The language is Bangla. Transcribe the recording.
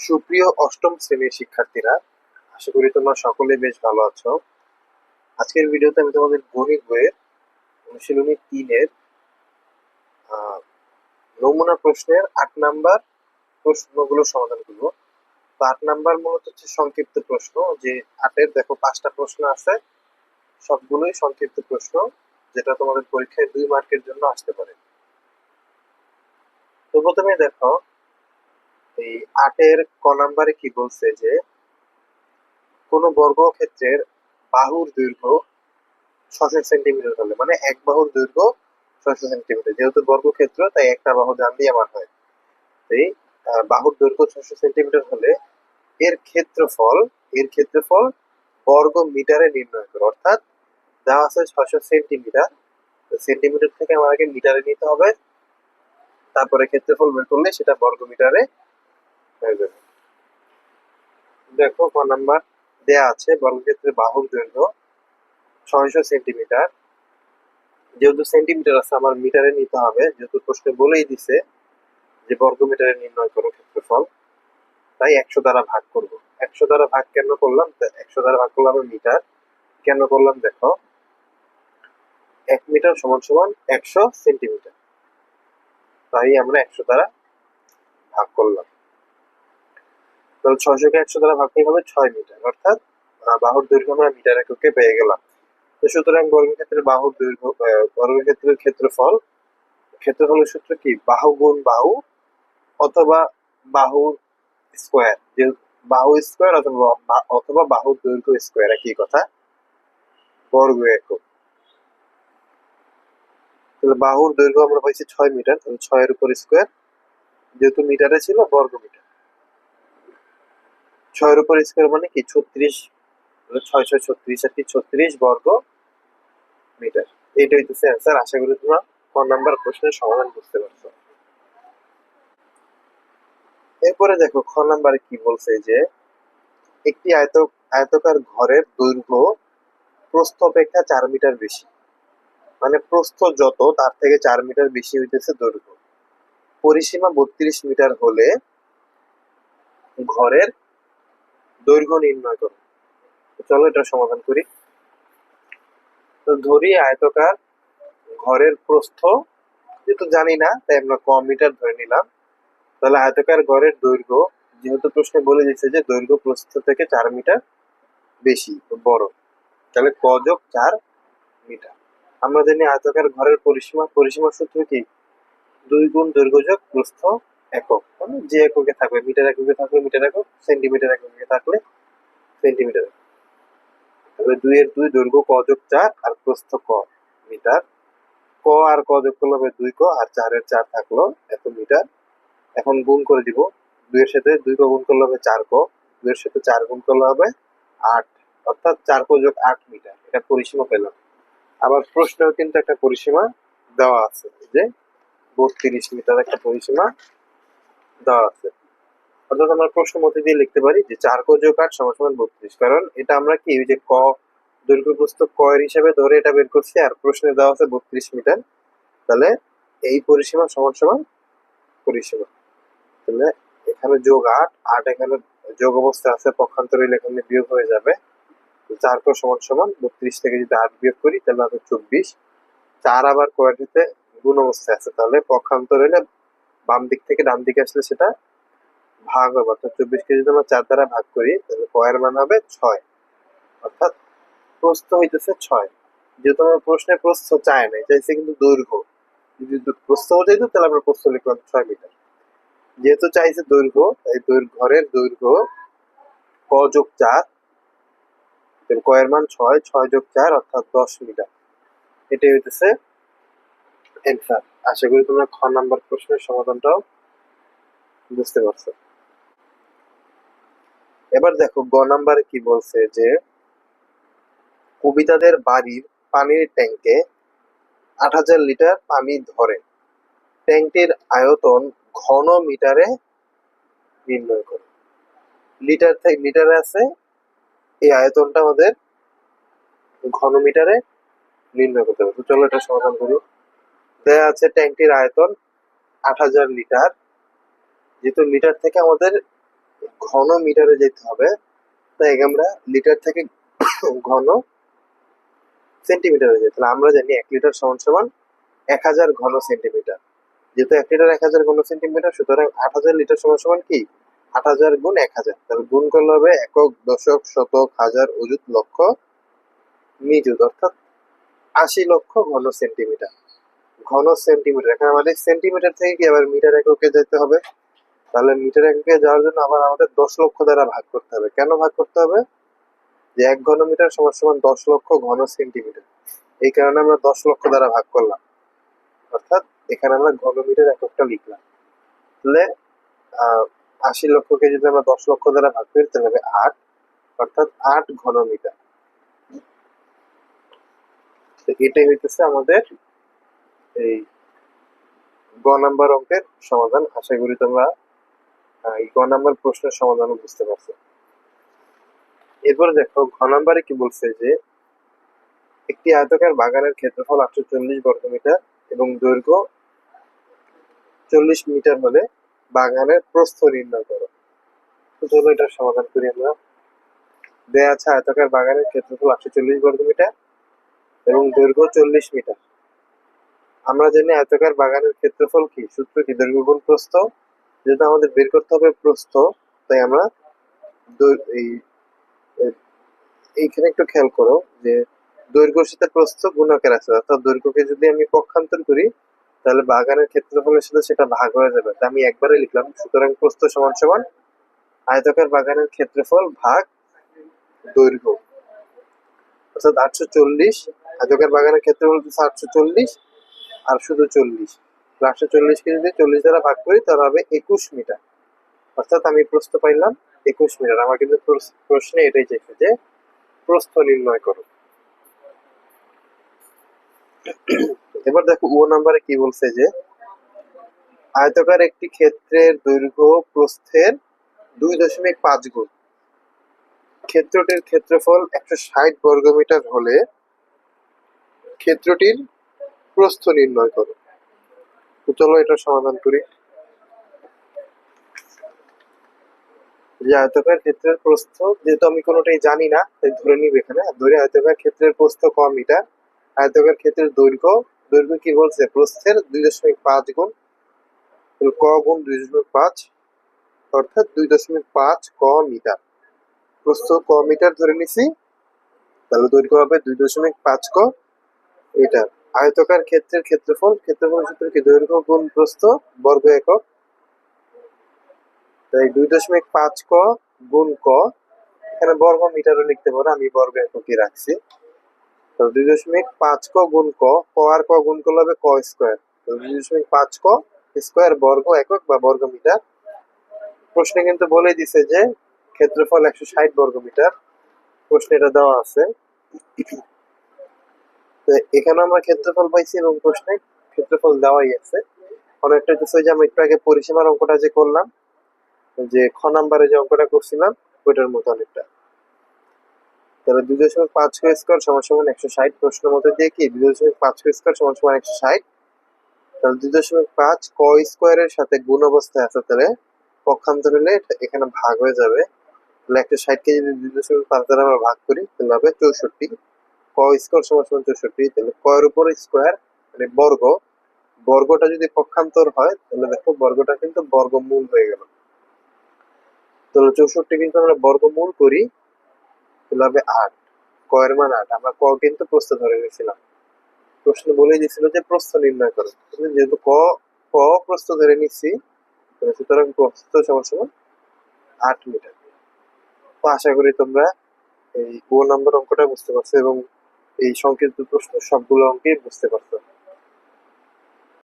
সুপ্রিয় অষ্টম শ্রেণীর শিক্ষার্থীরা, আশা করি তোমরা সকলে বেশ ভালো আছো। আজকের ভিডিওতে আমি তোমাদের গণিত বইয়ের অনুশীলনী 3-এর নমুনা প্রশ্নের 8 নাম্বার প্রশ্নগুলো সমাধান করবো। তো 8 নাম্বার মূলত হচ্ছে সংক্ষিপ্ত প্রশ্ন। যে 8-এর দেখো 5টা প্রশ্ন আছে, সবগুলোই সংক্ষিপ্ত প্রশ্ন, যেটা তোমাদের পরীক্ষায় 2 মার্কের জন্য আসতে পারে। তো প্রথমে দেখো, এই 8-এর ক নাম্বারে কি বলছে যে কোন বর্গক্ষেত্রের বাহুর দৈর্ঘ্য 600 সেন্টিমিটার হলে, মানে এক বাহুর দৈর্ঘ্য 600 সেন্টিমিটার। যেহেতু বর্গক্ষেত্র, তাই একটা বাহু ডান দিয়ে আমার হয়। এই বাহুর দৈর্ঘ্য 600 সেন্টিমিটার হলে এর ক্ষেত্রফল বর্গ মিটারে নির্ণয় করো। অর্থাৎ দেওয়া আছে 600 সেন্টিমিটার, সেন্টিমিটার থেকে আমার আগে মিটারে নিতে হবে, তারপরে ক্ষেত্রফল বের করলে সেটা বর্গ মিটারে হয়ে যাবে। দেখো ক নাম্বার দেয়া আছে বর্গক্ষেত্রের বাহুর দৈর্ঘ্য 600 সেন্টিমিটার। যেহেতু সেন্টিমিটার আছে, আমার মিটারে নিতে হবে, যেহেতু প্রশ্নে বলেই দিছে যে বর্গ মিটারে নির্ণয় করো ক্ষেত্রফল, তাই 100 দ্বারা ভাগ করব। 100 দ্বারা ভাগ কেন করলাম? 100 দ্বারা ভাগ করলাম মিটার, কেন করলাম দেখো, 1 মিটার সমান সমান 100 সেন্টিমিটার, তাই আমরা 100 দ্বারা ভাগ করলাম। তাহলে 600 কে 100 দ্বারা ভাগ করলে হবে 6 মিটার, অর্থাৎ বাহুর দৈর্ঘ্য আমরা মিটার এককে পেয়ে গেলাম। তো সুতরাং বর্গক্ষেত্রের বাহুর দৈর্ঘ্য, বর্গক্ষেত্রের ক্ষেত্রফলের সূত্র কি? বাহু গুণ বাহু অথবা বাহুর স্কোয়ার। যে বাহু স্কোয়ার অথবা বাহুর দৈর্ঘ্য স্কোয়ার, একই কথা, বর্গ একক। তাহলে বাহুর দৈর্ঘ্য আমরা পাইছি 6 মিটার, তাহলে 6 এর উপর স্কোয়ার, যেহেতু মিটারে ছিল বর্গ মিটার। 6 এর উপর স্কোয়ার মানে কি 36, 6 6 36 আর কি 36 বর্গ মিটার। এইটা হইতেছে অ্যান্সার। আশা করি তোমরা ক নাম্বার প্রশ্নের সমাধান বুঝতে পারছো। এরপরে দেখো খ নাম্বারে কি বলছে যে একটি আয়তকার ঘরের দৈর্ঘ্য প্রস্থ অপেক্ষা 4 মিটার বেশি, মানে প্রস্থ যত তার থেকে 4 মিটার বেশি হইতেছে দৈর্ঘ্য। পরিসীমা 32 মিটার হলে ঘরের দৈর্ঘ্য নির্ণয় করো। চলো এটা সমাধান করি। তো ধরি আয়তকার ঘরের প্রস্থ, যেহেতু জানি না তাই আমরা ক মিটার ধরে নিলাম। তাহলে আয়তকার ঘরের দৈর্ঘ্য, যেহেতু প্রশ্নে বলে দিচ্ছে যে দৈর্ঘ্য প্রস্থ থেকে 4 মিটার বেশি বড়, তাহলে ক যোগ 4 মিটার। আমরা জানি আয়তকার ঘরের পরিসীমার সূত্র কি? 2 গুণ দৈর্ঘ্য যোগ প্রস্থ একক, মানে যে এককে থাকবে, মিটার এককে থাকলে মিটার একক, সেন্টিমিটার এককে থাকলে সেন্টিমিটার। তাহলে 2 এর 2 দৈর্ঘ্য ক যোগ 4 আর প্রস্থ ক মিটার। ক আর ক যোগ করলে হবে 2 ক, আর 4 এর 4 থাকলো এত মিটার। এখন গুণ করে দিব, 2 এর সাথে 2 ক গুণ করলে হবে 4 ক, 2 এর সাথে 4 গুণ করলে হবে 8, অর্থাৎ 4 ক যোগ 8 মিটার। এটা পরিসীমা পেলাম। আবার প্রশ্নেও কিন্তু একটা পরিসীমা দেওয়া আছে, যে 32 মিটার একটা পরিসীমা দেওয়া আছে। অর্থাৎ আমরা প্রশ্ন মতে দিয়ে লিখতে পারি যে 4 ক যোগ 8 সমান সমান 32, কারণ এটা আমরা কি ওই যে ক দৈর্ঘ্য প্রস্থ ক এর হিসাবে ধরে এটা বের করছি, আর প্রশ্নে দেওয়া আছে 32 মিটার। তাহলে এই পরিসীমা সমান সমান পরিসীমা। তাহলে এখানে যোগ 8, 8 এখানে যোগ অবস্থায় আছে, পক্ষান্তর হইলে এখানে বিয়োগ হয়ে যাবে। 4 ক সমান সমান 32 থেকে যদি 8 বিয়োগ করি তাহলে হবে 24। 4 আবার কোয়াড্রিতে গুণ অবস্থায় আছে, তাহলে পক্ষান্তর হইলে বাম দিক থেকে ডান দিকে আসলে সেটা ভাগ হবে। অর্থাৎ 24 কে যদি আমরা 4 দ্বারা ভাগ করি তাহলে ক এর মান হবে 6, অর্থাৎ প্রস্থ হইতেছে 6। যেহেতু আমার প্রশ্নে প্রস্থ চায় নাই, চাইছে কিন্তু দৈর্ঘ্য। যদি প্রস্থ চাইতো তাহলে আমরা প্রস্থ লিখলাম 6 মিটার। যেহেতু চাইছে দৈর্ঘ্য, তাই ঘরের দৈর্ঘ্য ক যোগ 4, ক এর মান 6, 6 যোগ 4 অর্থাৎ 10 মিটার। এটাই হইতেছে অ্যান্সার। আশা করি তোমরা খ নাম্বার প্রশ্নের সমাধানটাও বুঝতে পারছো। এবার দেখো গ নাম্বারে কি বলছে যে কবিতাদের বাড়ির পানির ট্যাঙ্কে 8,000 লিটার পানি ধরে, ট্যাঙ্কটির আয়তন ঘন মিটারে নির্ণয় করে। লিটার থেকে মিটারে আছে, এই আয়তনটা আমাদের ঘন মিটারে নির্ণয় করতে হবে। তো চলো এটা সমাধান করি। দেয়া আছে ট্যাঙ্কটির আয়তন 8,000 লিটার, যেহেতু লিটার থেকে আমাদের ঘন মিটারে যেতে হবে, তাই আমরা লিটার থেকে ঘন সেন্টিমিটারে যাই। তাহলে আমরা জানি 1 লিটার সমান সমান 1000 ঘন সেন্টিমিটার। যেহেতু 1 লিটার 1000 ঘন সেন্টিমিটার, সুতরাং 8000 লিটার সমান সমান কি 8000 গুণ 1000। তাহলে গুণ করলে হবে একক, দশক, শতক, হাজার, অযুত, লক্ষ, নিযুত, অর্থাৎ 80 লক্ষ ঘন সেন্টিমিটার। ঘন সেন্টিমিটার, এখানে আমাদের সেন্টিমিটার থেকে কি আবার মিটার এককে যেতে হবে। তাহলে মিটার এককে যাওয়ার জন্য আবার আমাদের 10 লক্ষ দ্বারা ভাগ করতে হবে। কেন ভাগ করতে হবে? যে 1 ঘন মিটার সমান সমান 10 লক্ষ ঘন সেন্টিমিটার, এই কারণে আমরা 10 লক্ষ দ্বারা ভাগ করলাম, অর্থাৎ এখানে আমরা ঘন মিটার এককটা লিখলাম। তাহলে 80 লক্ষকে যদি আমরা 10 লক্ষ দ্বারা ভাগ করি তাহলে হবে 8, অর্থাৎ 8 ঘন মিটার। তো এটাই হইতেছে আমাদের এই গ নাম্বার অঙ্কের সমাধান। আশা করি তোমরা এই গ নাম্বার প্রশ্নের সমাধান বুঝতে পারছো। এরপরে দেখো ঘ নাম্বারে কি বলছে, যে একটি আয়তাকার বাগানের ক্ষেত্রফল 840 বর্গমিটার এবং দৈর্ঘ্য 40 মিটার হলে বাগানের প্রস্থ নির্ণয় করো। তো চলো এটার সমাধান করি আমরা। দেয়া আছে আয়তাকার বাগানের ক্ষেত্রফল 840 বর্গমিটার এবং দৈর্ঘ্য 40 মিটার। আমরা জানি আয়তাকার বাগানের ক্ষেত্রফল কি, সূত্র কি, দৈর্ঘ্য গুণ প্রস্থ। যেহেতু আমাদের বের করতে হবে প্রস্থ, তাই আমরা এইখানে একটু খেয়াল করো যে দৈর্ঘ্যের সাথে প্রস্থ গুণকের আছে, অর্থাৎ দৈর্ঘ্যকে যদি আমি পক্ষান্তর করি তাহলে বাগানের ক্ষেত্রফলের সাথে সেটা ভাগ হয়ে যাবে। তা আমি একবারে লিখলাম, সুতরাং প্রস্থ সমান সমান আয়তাকার বাগানের ক্ষেত্রফল ভাগ দৈর্ঘ্য, অর্থাৎ 840। আয়তাকার বাগানের ক্ষেত্রফল হচ্ছে 840 আর শুধু 40, 840কে যদি 40 দ্বারা ভাগ করি তাহলে হবে 21 মিটার, অর্থাৎ আমি প্রস্থ পাইলাম 21 মিটার। আমার কিন্তু প্রশ্নে এটাই চেয়েছে যে প্রস্থ নির্ণয় করো। এবার দেখো ও নাম্বারে কি বলছে, যে আয়তাকার একটি ক্ষেত্রের দৈর্ঘ্য প্রস্থের 2.5 গুণ। ক্ষেত্রটির ক্ষেত্রফল 160 বর্গমিটার হলে ক্ষেত্রটির প্রস্থ নির্ণয় করো। তো চলো এটা সমাধান করি। যে আয়তাকার ক্ষেত্রের প্রস্থ, যেহেতু আমি কোনোটাই জানি না তাই ধরে নিব, এখানে ধরে আয়তাকার ক্ষেত্রের প্রস্থ ক মিটার, আয়তাকার ক্ষেত্রের দৈর্ঘ্য, দৈর্ঘ্য কি বলছে প্রস্থের 2.5 গুণ, ক গুণ 2.5 অর্থাৎ 2.5 ক মিটার। প্রস্থ ক মিটার ধরে নিছি, তাহলে দৈর্ঘ্য হবে 2.5 ক মিটার। আয়তাকার ক্ষেত্রের ক্ষেত্রফল, ক্ষেত্রফল সূত্র কি দৈর্ঘ্য গুণ প্রস্থ বর্গ একক, তাই 2.5 ক গুণ ক, এখানে বর্গ মিটারও লিখতে পারো, আমি বর্গ এককই রাখছি। তো 2.5 ক গুণ ক, ক আর ক গুণ করলে হবে ক স্কোয়ার, 2.5 ক স্কোয়ার বর্গ একক বা বর্গ মিটার। প্রশ্নে কিন্তু বলে দিছে যে ক্ষেত্রফল 160 বর্গ মিটার, প্রশ্নে এটা দেওয়া আছে। তো এখানে আমরা ক্ষেত্রফল পাইছি এবং প্রশ্নে ক্ষেত্রফল দেওয়াই আছে। অনেকটা হচ্ছে যে আমরা একটু আগে পরিসীমার অঙ্কটা যে করলাম, যে খ নাম্বারে যে অঙ্কটা করছিলাম ওইটার মতো অনেকটা। তাহলে 2.5 ক স্কোয়ার সমান সমান 160, প্রশ্ন মতো দিয়ে কি 2.5 ক স্কোয়ার সমান সমান 160। তাহলে 2.5 ক স্কোয়ারের সাথে গুণ অবস্থায় আছে, তাহলে পক্ষান্তর হলে এখানে ভাগ হয়ে যাবে। তাহলে 160 কে যদি 2.5 দ্বারা আমরা ভাগ করি তাহলে হবে 64। ক স্কোয়ার সমান সমান 64, তাহলে ক এর উপর স্কোয়ার মানে বর্গ, বর্গটা যদি পক্ষান্তর হয় তাহলে দেখো বর্গটা কিন্তু বর্গমূল হয়ে গেল। তাহলে 64 কিন্তু আমরা বর্গমূল করি তাহলে হবে 8, ক এর মান 8। আমরা ক কিন্তু প্রস্থ ধরে নিয়েছিলাম, প্রশ্ন বলেই দিছিল যে প্রস্থ নির্ণয় করো, যেহেতু ক ক প্রস্থ ধরে নিচ্ছি সুতরাং প্রস্থ সমান সমান 8 মিটার। তো আশা করি তোমরা এই ও নাম্বার অঙ্কটা বুঝতে পারছো এবং এই সংক্ষিপ্ত প্রশ্ন সবগুলো অঙ্কেই বুঝতে পারছো।